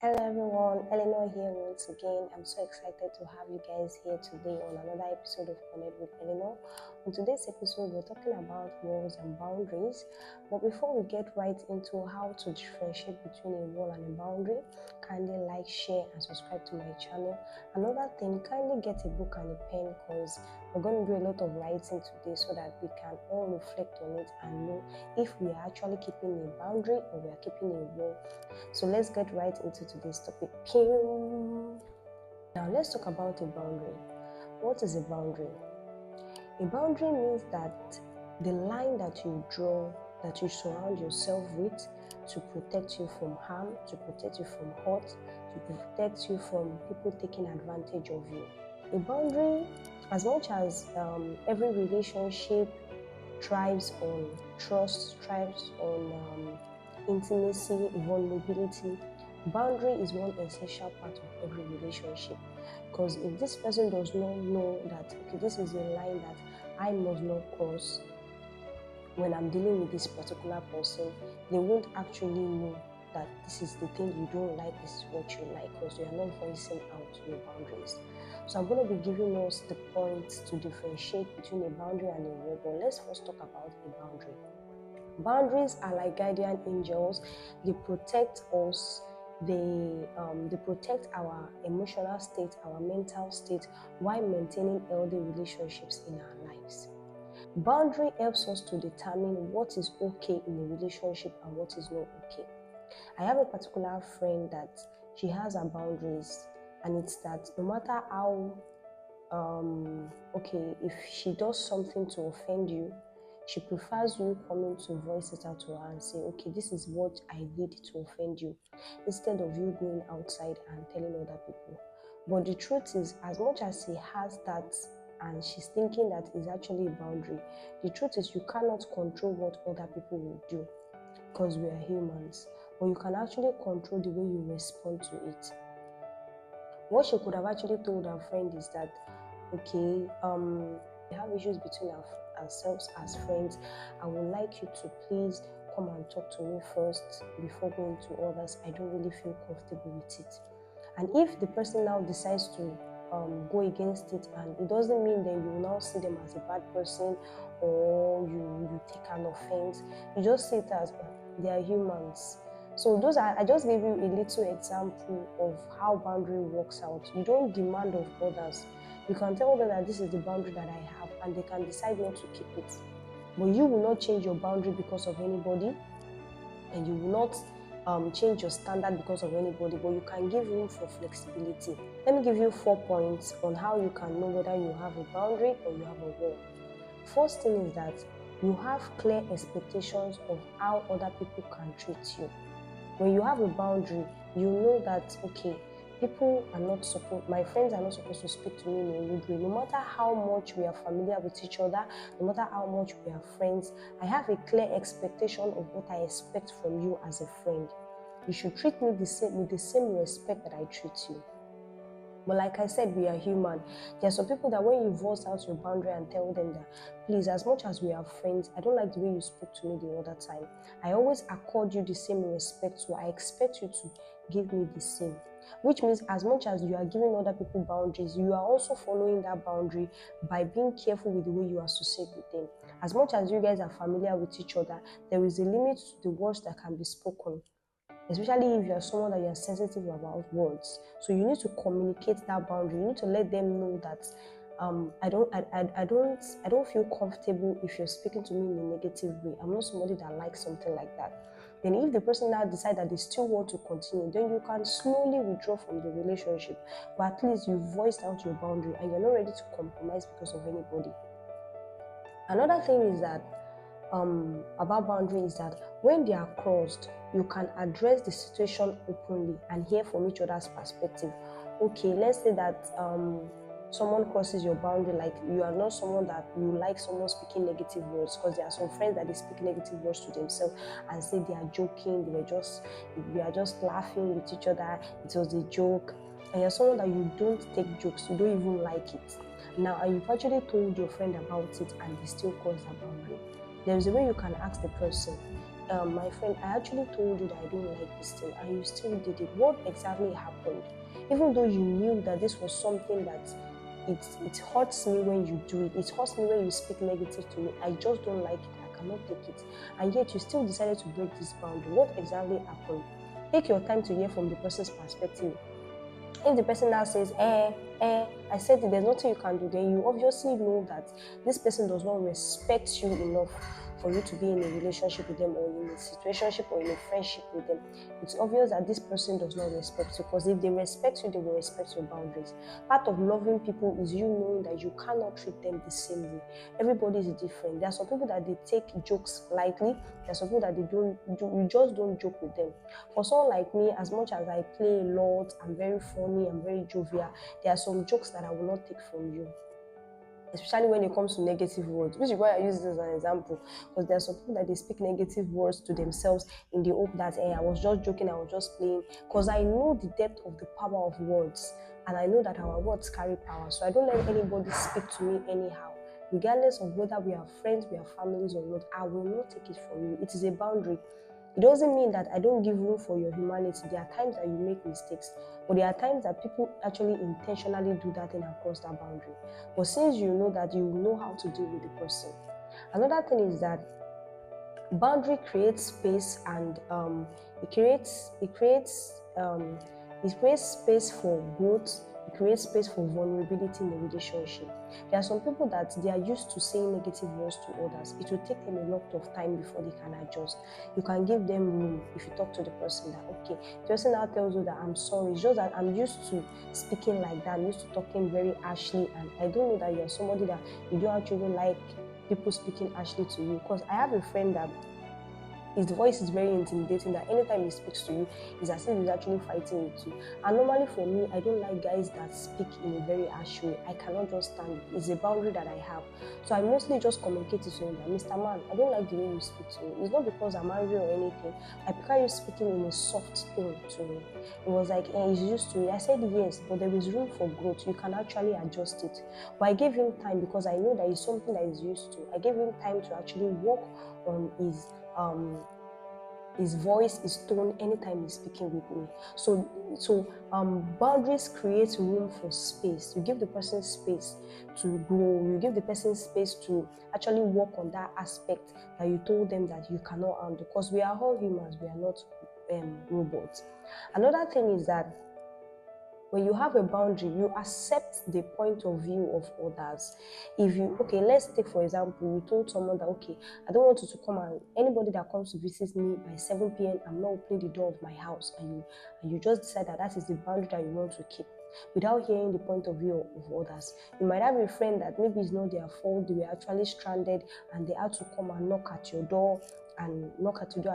Hello everyone, Eleanor here once again. I'm so excited to have you guys here today on another episode of Connect with Eleanor. On today's episode, we're talking about walls and boundaries. But before we get right into how to differentiate between a wall and a boundary, kindly like, share, and subscribe to my channel. Another thing, kindly get a book and a pen because we're going to do a lot of writing today so that we can all reflect on it and know if we are actually keeping a boundary or we are keeping a wall. So let's get right into today's topic. Now let's talk about a boundary. What is a boundary? A boundary means that the line that you draw, that you surround yourself with to protect you from harm, to protect you from hurt, to protect you from people taking advantage of you. A boundary, as much as every relationship thrives on trust, thrives on intimacy, vulnerability, boundary is one essential part of every relationship. Because if this person does not know that, okay, this is a line that I must not cross when I'm dealing with this particular person, they won't actually know that this is the thing you don't like, this is what you like, because you are not voicing out your boundaries. So I'm going to be giving us the points to differentiate between a boundary and a wall. But let's first talk about a boundary. Boundaries are like guardian angels. They protect us. They protect our emotional state, our mental state, while maintaining healthy relationships in our lives. Boundary helps us to determine what is okay in a relationship and what is not okay. I have a particular friend that she has her boundaries, and it's that no matter how if she does something to offend you, she prefers you coming to voice it out to her and say, okay, this is what I did to offend you, instead of you going outside and telling other people. But the truth is, as much as she has that and she's thinking that is actually a boundary, the truth is you cannot control what other people will do because we are humans. But you can actually control the way you respond to it. What she could have actually told her friend is that, okay, we have issues between ourselves as friends. I would like you to please come and talk to me first before going to others. I don't really feel comfortable with it. And if the person now decides to go against it, and it doesn't mean that you will now see them as a bad person or you take an offense, you just see it as they are humans. So I just gave you a little example of how boundary works out. You don't demand of others. You can tell them that this is the boundary that I have, and they can decide not to keep it. But you will not change your boundary because of anybody, and you will not change your standard because of anybody, but you can give room for flexibility. Let me give you 4 points on how you can know whether you have a boundary or you have a wall. First thing is that you have clear expectations of how other people can treat you. When you have a boundary, you know that, okay, my friends are not supposed to speak to me in a rude way. No matter how much we are familiar with each other, no matter how much we are friends, I have a clear expectation of what I expect from you as a friend. You should treat me with the same respect that I treat you. But like I said, we are human. There are some people that when you voice out your boundary and tell them that, please, as much as we are friends, I don't like the way you spoke to me the other time. I always accord you the same respect, so I expect you to give me the same. Which means as much as you are giving other people boundaries, you are also following that boundary by being careful with the way you associate with them. As much as you guys are familiar with each other, there is a limit to the words that can be spoken. Especially if you are someone that you are sensitive about words. So you need to communicate that boundary. You need to let them know that I don't feel comfortable if you're speaking to me in a negative way. I'm not somebody that likes something like that. Then if the person now decides that they still want to continue, then you can slowly withdraw from the relationship. But at least you voiced out your boundary and you're not ready to compromise because of anybody. Another thing is that about boundary is that when they are crossed, you can address the situation openly and hear from each other's perspective. Okay, let's say that someone crosses your boundary, like you are not someone that you like someone speaking negative words, because there are some friends that they speak negative words to themselves and say they are joking, we are just laughing with each other, it was a joke. And you're someone that you don't take jokes, you don't even like it. Now, and you've actually told your friend about it and they still cross that boundary. There is a way you can ask the person, my friend, I actually told you that I don't like this thing and you still did it. What exactly happened? Even though you knew that this was something that it hurts me when you do it. It hurts me when you speak negative to me. I just don't like it. I cannot take it. And yet you still decided to break this boundary. What exactly happened? Take your time to hear from the person's perspective. If the person now says, I said it, there's nothing you can do, then you obviously know that this person does not respect you enough for you to be in a relationship with them or in a situationship or in a friendship with them. It's obvious that this person does not respect you, because if they respect you, they will respect your boundaries. Part of loving people is you knowing that you cannot treat them the same way. Everybody is different. There are some people that they take jokes lightly. There are some people that they don't do, you just don't joke with them. For someone like me, as much as I play a lot, I'm very funny, I'm very jovial, there are some jokes that I will not take from you, especially when it comes to negative words, which is why I use this as an example, because there are some people that they speak negative words to themselves in the hope that, I was just joking, I was just playing, because I know the depth of the power of words, and I know that our words carry power. So I don't let anybody speak to me anyhow. Regardless of whether we are friends, we are families or not, I will not take it from you. It is a boundary. It doesn't mean that I don't give room for your humanity. There are times that you make mistakes, but there are times that people actually intentionally do that thing and cross that boundary. But since you know that, you know how to deal with the person. Another thing is that boundary creates space, and it creates space for growth. It creates space for vulnerability in the relationship. There are some people that they are used to saying negative words to others. It will take them a lot of time before they can adjust. You can give them room if you talk to the person that, okay, the person now tells you that I'm sorry. It's just that I'm used to speaking like that. I'm used to talking very harshly, and I don't know that you're somebody that you don't actually like people speaking harshly to you. Because I have a friend that his voice is very intimidating, that anytime he speaks to you, it's as if he's actually fighting with you. And normally for me, I don't like guys that speak in a very harsh way. I cannot just stand it. It's a boundary that I have. So I mostly just communicate to him that, Mr. Man, I don't like the way you speak to me. It's not because I'm angry or anything. I prefer you speaking in a soft tone to me. It was like, he's used to it. I said yes, but there is room for growth. You can actually adjust it. But I gave him time because I know that it's something that he's used to. I gave him time to actually work on his voice, his tone, anytime he's speaking with me. So boundaries create room for space. You give the person space to grow. You give the person space to actually work on that aspect that you told them that you cannot handle. Because we are all humans, we are not robots. Another thing is that when you have a boundary, you accept the point of view of others. If you, okay, let's take for example, you told someone that, okay, I don't want you to come, and anybody that comes to visit me by 7 p.m., I'm not opening the door of my house, and you just decide that is the boundary that you want to keep, without hearing the point of view of others. You might have a friend that maybe it's not their fault, they were actually stranded and they had to come and knock at your door at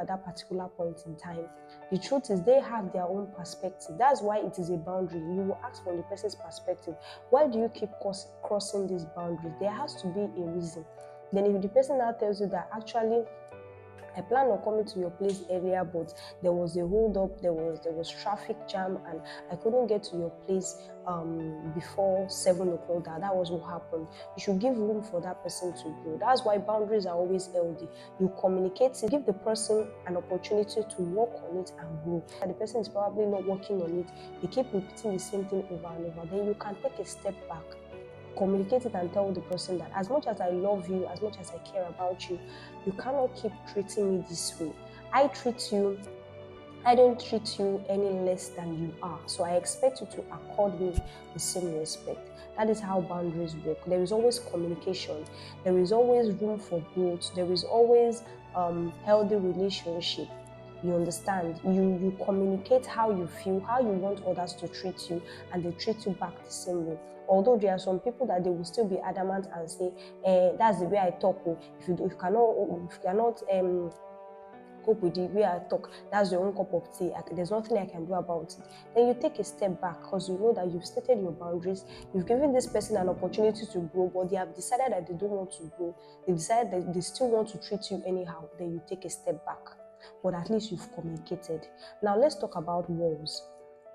that particular point in time. The truth is, they have their own perspective. That's why it is a boundary. You will ask from the person's perspective, why do you keep crossing this boundary? There has to be a reason. Then if the person now tells you that, actually, I planned on coming to your place earlier, but there was a hold up, there was traffic jam, and I couldn't get to your place before 7 o'clock. That was what happened. You should give room for that person to grow. That's why boundaries are always healthy. You communicate it, give the person an opportunity to work on it and grow. And the person is probably not working on it. They keep repeating the same thing over and over. Then you can take a step back, communicate it, and tell the person that, as much as I love you, as much as I care about you, you cannot keep treating me this way. I don't treat you any less than you are. So I expect you to accord me the same respect. That is how boundaries work. There is always communication. There is always room for growth. There is always healthy relationship. You understand? You communicate how you feel, how you want others to treat you, and they treat you back the same way. Although there are some people that they will still be adamant and say, that's the way I talk. If you cannot cope with the way I talk, that's your own cup of tea. There's nothing I can do about it. Then you take a step back, because you know that you've stated your boundaries. You've given this person an opportunity to grow, but they have decided that they don't want to grow. They've decided that they still want to treat you anyhow. Then you take a step back. But at least you've communicated. Now let's talk about walls.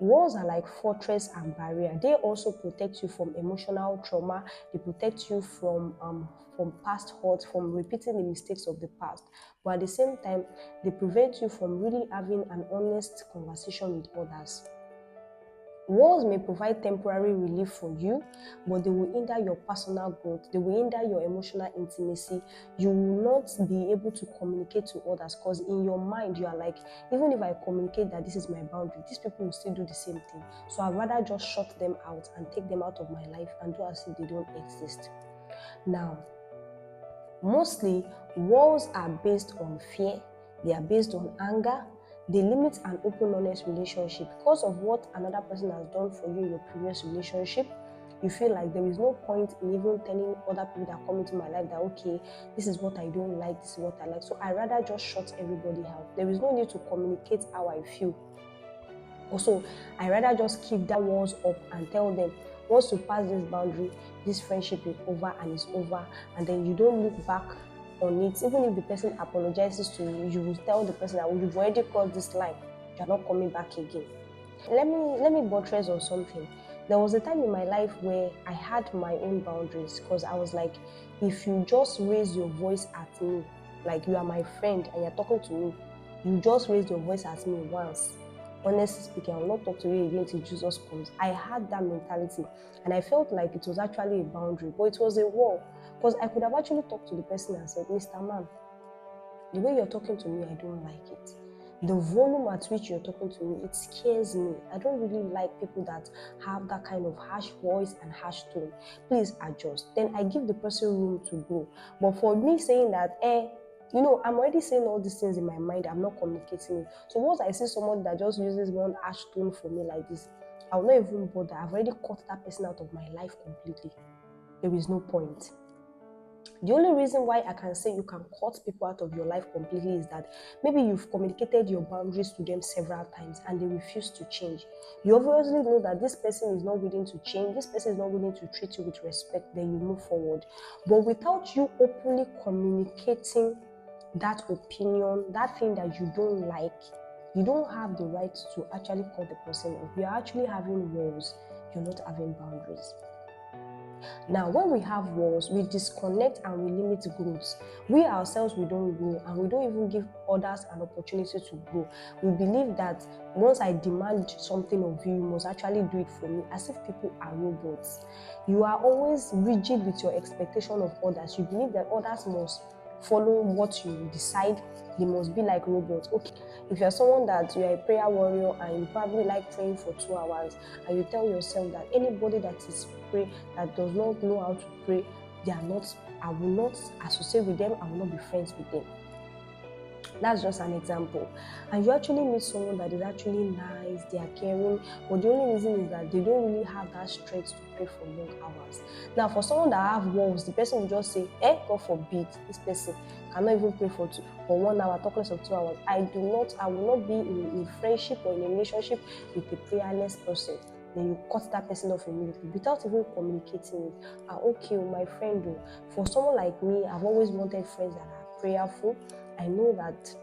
Walls are like fortress and barrier. They also protect you from emotional trauma. They protect you from past hurt, from repeating the mistakes of the past. But at the same time, they prevent you from really having an honest conversation with others. Walls may provide temporary relief for you, but they will hinder your personal growth. They will hinder your emotional intimacy. You will not be able to communicate to others because in your mind, you are like, even if I communicate that this is my boundary, these people will still do the same thing. So I'd rather just shut them out and take them out of my life and do as if they don't exist. Now, mostly, walls are based on fear. They are based on anger. They limit an open, honest relationship. Because of what another person has done for you in your previous relationship, you feel like there is no point in even telling other people that come into my life that, okay, this is what I don't like, this is what I like. So I rather just shut everybody out. There is no need to communicate how I feel. Also, I rather just keep that walls up and tell them, once you pass this boundary, this friendship is over and it's over, and then you don't look back on it. Even if the person apologizes to you, you will tell the person that you've already crossed this line, you're not coming back again. Let me buttress on something. There was a time in my life where I had my own boundaries because I was like, if you just raise your voice at me, like you are my friend and you're talking to me, you just raise your voice at me once. Honestly speaking, I will not talk to you again till Jesus comes. I had that mentality and I felt like it was actually a boundary, but it was a wall because I could have actually talked to the person and said, Mr. Man, the way you're talking to me, I don't like it. The volume at which you're talking to me, it scares me. I don't really like people that have that kind of harsh voice and harsh tone. Please adjust. Then I give the person room to grow. But for me saying that, I'm already saying all these things in my mind, I'm not communicating it. So once I see someone that just uses one harsh tone for me like this, I will not even bother. I've already cut that person out of my life completely. There is no point. The only reason why I can say you can cut people out of your life completely is that maybe you've communicated your boundaries to them several times and they refuse to change. You obviously know that this person is not willing to change, this person is not willing to treat you with respect, then you move forward. But without you openly communicating that opinion, that thing that you don't like, you don't have the right to actually cut the person off. You're actually having walls, you're not having boundaries. Now, when we have walls, we disconnect and we limit growth. We ourselves, we don't grow and we don't even give others an opportunity to grow. We believe that once I demand something of you, you must actually do it for me, as if people are robots. You are always rigid with your expectation of others. You believe that others must follow what you decide. They must be like robots. Okay, if you're someone that you're a prayer warrior and you probably like praying for 2 hours and you tell yourself that anybody that is that does not know how to pray, I will not associate with them, I will not be friends with them. That's just an example. And you actually meet someone that is actually nice, they are caring, but the only reason is that they don't really have that strength to pray for long hours. Now, for someone that have walls, the person will just say, God forbid, this person cannot even pray for 1 hour, talk less of 2 hours. I will not be in a friendship or in a relationship with a prayerless person. Then you cut that person off immediately without even communicating it. Okay, my friend, for someone like me, I've always wanted friends that are prayerful. I know that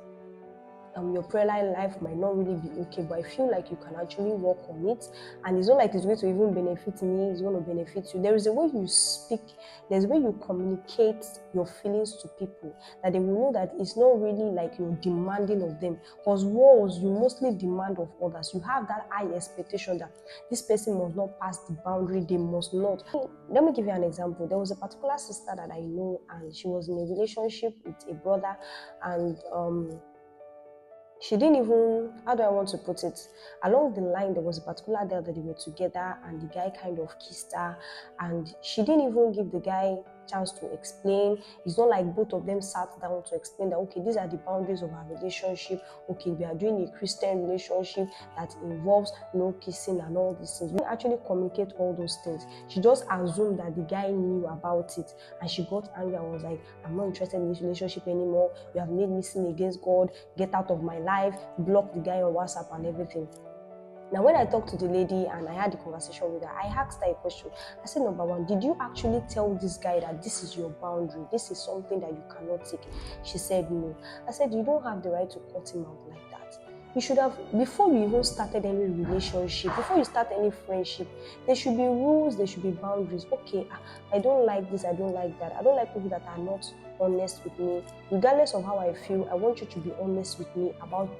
your prayer life might not really be okay, but I feel like you can actually work on it, and it's not like it's going to even benefit me, it's going to benefit you. There is a way you speak, there's a way you communicate your feelings to people that they will know that it's not really like you're demanding of them, because walls, you mostly demand of others. You have that high expectation that this person must not pass the boundary, they must not. Let me give you an example. There was a particular sister that I know, and she was in a relationship with a brother, and she didn't even, how do I want to put it? Along the line, there was a particular day that they were together and the guy kind of kissed her, and she didn't even give the guy chance to explain. It's not like both of them sat down to explain that, okay, these are the boundaries of our relationship. Okay, we are doing a Christian relationship that involves no kissing and all these things. We didn't actually communicate all those things. She just assumed that the guy knew about it, and she got angry and was like, I'm not interested in this relationship anymore. You have made me sin against God. Get out of my life. Block the guy on WhatsApp and everything. Now, when I talked to the lady and I had the conversation with her, I asked her a question. I said, number one, did you actually tell this guy that this is your boundary? This is something that you cannot take? She said, no. I said, you don't have the right to cut him out like that. You should have, before you even started any relationship, before you start any friendship, there should be rules, there should be boundaries. Okay, I don't like this, I don't like that. I don't like people that are not honest with me. Regardless of how I feel, I want you to be honest with me about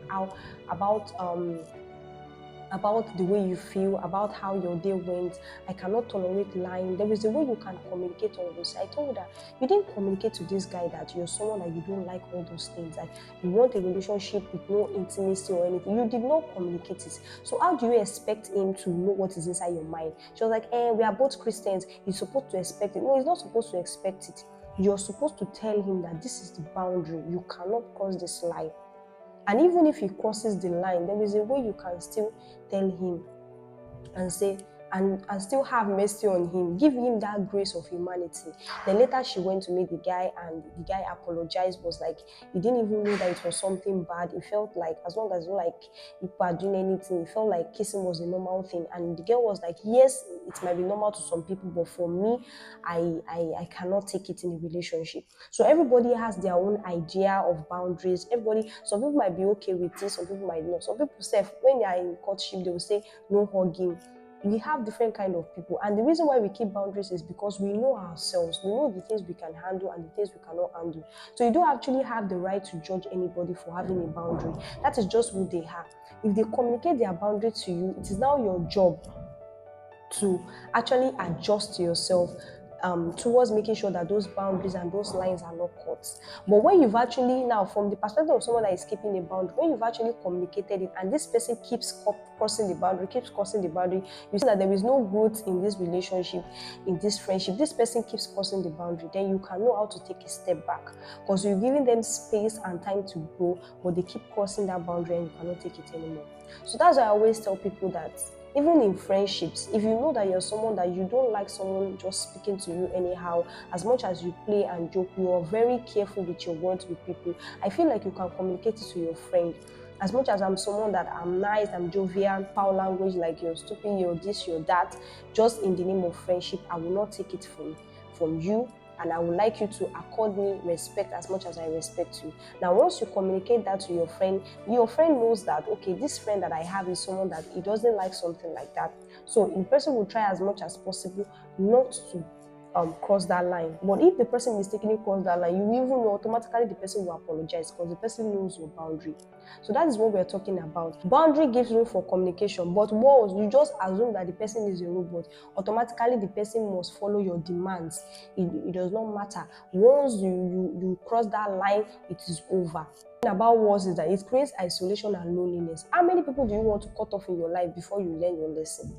about the way you feel, about how your day went. I cannot tolerate lying. There is a way you can communicate all this. I told her, you didn't communicate to this guy that you're someone that you don't like all those things. Like you want a relationship with no intimacy or anything. You did not communicate it. So how do you expect him to know what is inside your mind? She was like, we are both Christians. You're supposed to expect it. No, he's not supposed to expect it. You're supposed to tell him that this is the boundary. You cannot cross this line. And even if he crosses the line, there is a way you can still tell him and say, and still have mercy on him, give him that grace of humanity. Then later she went to meet the guy, and the guy apologized, was like, he didn't even know that it was something bad. It felt like, as long as like people are doing anything, it felt like kissing was a normal thing. And the girl was like, yes, it might be normal to some people, but for me, I cannot take it in a relationship. So everybody has their own idea of boundaries. Everybody, some people might be okay with this, some people might not. Some people say when they are in courtship, they will say no hugging. We have different kind of people, and the reason why we keep boundaries is because we know ourselves. We know the things we can handle and the things we cannot handle. So you don't actually have the right to judge anybody for having a boundary. That is just who they are. If they communicate their boundary to you, it is now your job to actually adjust yourself towards making sure that those boundaries and those lines are not cut. But when you've actually, now from the perspective of someone that is keeping a boundary, when you've actually communicated it and this person keeps crossing the boundary, you see that there is no growth in this relationship, in this friendship, this person keeps crossing the boundary, then you can know how to take a step back, because you're giving them space and time to grow, but they keep crossing that boundary and you cannot take it anymore. So that's why I always tell people that even in friendships, if you know that you're someone that you don't like someone just speaking to you anyhow, as much as you play and joke, you are very careful with your words with people. I feel like you can communicate it to your friend. As much as I'm someone that I'm nice, I'm jovial, foul language like you're stupid, you're this, you're that, just in the name of friendship, I will not take it from you. And I would like you to accord me respect as much as I respect you. Now, once you communicate that to your friend knows that, okay, this friend that I have is someone that he doesn't like something like that. So the person will try as much as possible not to cross that line. But if the person mistakenly cross that line, you even know automatically the person will apologize because the person knows your boundary. So that is what we're talking about. Boundary gives room for communication, but once you just assume that the person is a robot, automatically the person must follow your demands. It does not matter. Once you cross that line, it is over. The thing about wars is that it creates isolation and loneliness. How many people do you want to cut off in your life before you learn your lesson?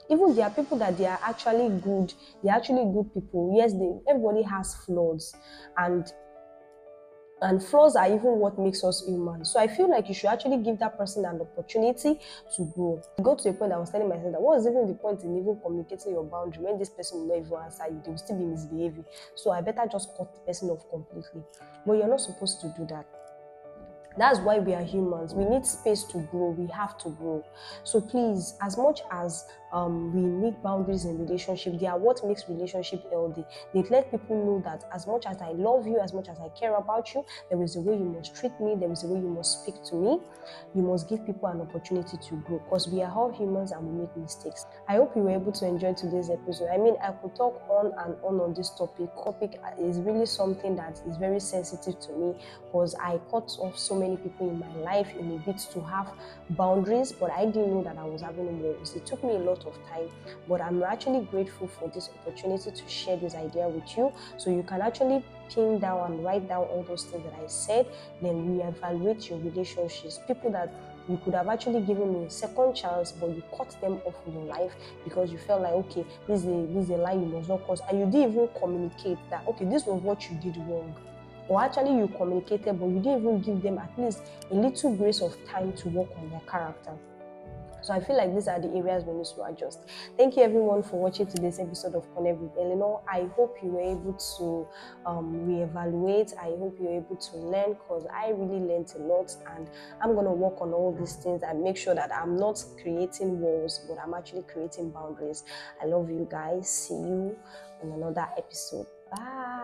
Even there are people that they are actually good, they're actually good people. Yes, everybody has flaws, and flaws are even what makes us human. So I feel like you should actually give that person an opportunity to grow. Go to a point I was telling myself that what is even the point in even communicating your boundary when this person will not even answer you, they will still be misbehaving. So I better just cut the person off completely. But you're not supposed to do that. That's why we are humans. We need space to grow. We have to grow. So please, as much as we need boundaries in relationship, they are what makes relationship healthy. They let people know that as much as I love you, as much as I care about you, there is a way you must treat me, there is a way you must speak to me. You must give people an opportunity to grow, because we are all humans and we make mistakes. I hope you were able to enjoy today's episode. I mean, I could talk on and on this topic. Topic is really something that is very sensitive to me, because I cut off so many people in my life in a bit to have boundaries, but I didn't know that I was having walls. It took me a lot of time, but I'm actually grateful for this opportunity to share this idea with you, so you can actually pin down and write down all those things that I said, then reevaluate your relationships. People that you could have actually given a second chance, but you cut them off in your life because you felt like, okay, this is a line you must not cross, and you didn't even communicate that, okay, this was what you did wrong. Or actually you communicated, but you didn't even give them at least a little grace of time to work on their character. So I feel like these are the areas we need to adjust. Thank you everyone for watching today's episode of Connect with Eleanor. I hope you were able to reevaluate. I hope you were able to learn, because I really learned a lot, and I'm going to work on all these things and make sure that I'm not creating walls, but I'm actually creating boundaries. I love you guys. See you in another episode. Bye.